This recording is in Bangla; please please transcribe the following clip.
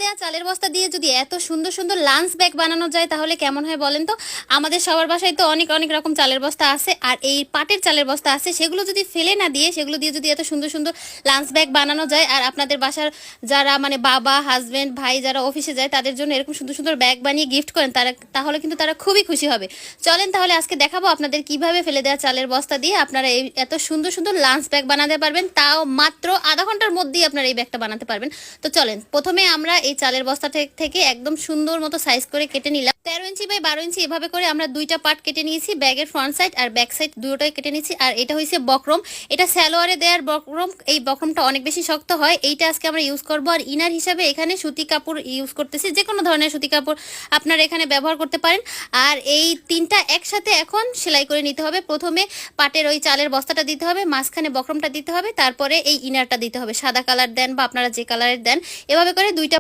দেওয়া চালের বস্তা দিয়ে যদি এত সুন্দর সুন্দর লাঞ্চ ব্যাগ বানানো যায় তাহলে কেমন হয় বলেন তো। আমাদের সবার বাসায় তো অনেক অনেক রকম চালের বস্তা আছে, আর এই পাটের চালের বস্তা আছে, সেগুলো যদি ফেলে না দিয়ে সেগুলো দিয়ে যদি এত সুন্দর সুন্দর লাঞ্চ ব্যাগ বানানো যায়, আর আপনাদের বাসার যারা মানে বাবা হাজবেন্ড ভাই যারা অফিসে যায় তাদের জন্য এরকম সুন্দর সুন্দর ব্যাগ বানিয়ে গিফট করেন, তাহলে কিন্তু তারা খুবই খুশি হবে। চলেন তাহলে আজকে দেখাবো আপনাদের কিভাবে ফেলে দেওয়া চালের বস্তা দিয়ে আপনারা এই এত সুন্দর সুন্দর লাঞ্চ ব্যাগ বানাতে পারবেন, তাও মাত্র আধা ঘন্টার মধ্যেই আপনারা এই ব্যাগটা বানাতে পারবেন। তো চলেন প্রথমে আমরা এই চালের বস্তা থেকে একদম সুন্দর মতো সাইজ করে কেটে নিলাম। 13 ইঞ্চি বাই 12 ইঞ্চি এভাবে করে আমরা দুইটা পার্ট কেটে নিয়েছি, ব্যাগের ফ্রন্ট সাইড আর ব্যাক সাইড দুটোটাই কেটে নিয়েছি। আর এটা হয়েছে বক্রম, এটা সালোয়ারে দেওয়ার বক্রম। এই বক্রমটা অনেক বেশি শক্ত হয়, এইটা আজকে আমরা ইউজ করবো। আর ইনার হিসাবে এখানে সুতি কাপড় ইউজ করতেছি, যে কোনো ধরনের সুতি কাপড় আপনারা এখানে ব্যবহার করতে পারেন। আর এই তিনটা একসাথে এখন সেলাই করে নিতে হবে। প্রথমে পাটের ওই চালের বস্তাটা দিতে হবে, মাঝখানে বক্রমটা দিতে হবে, তারপরে এই ইনারটা দিতে হবে। সাদা কালার দেন বা আপনারা যে কালারের দেন, এভাবে করে দুইটা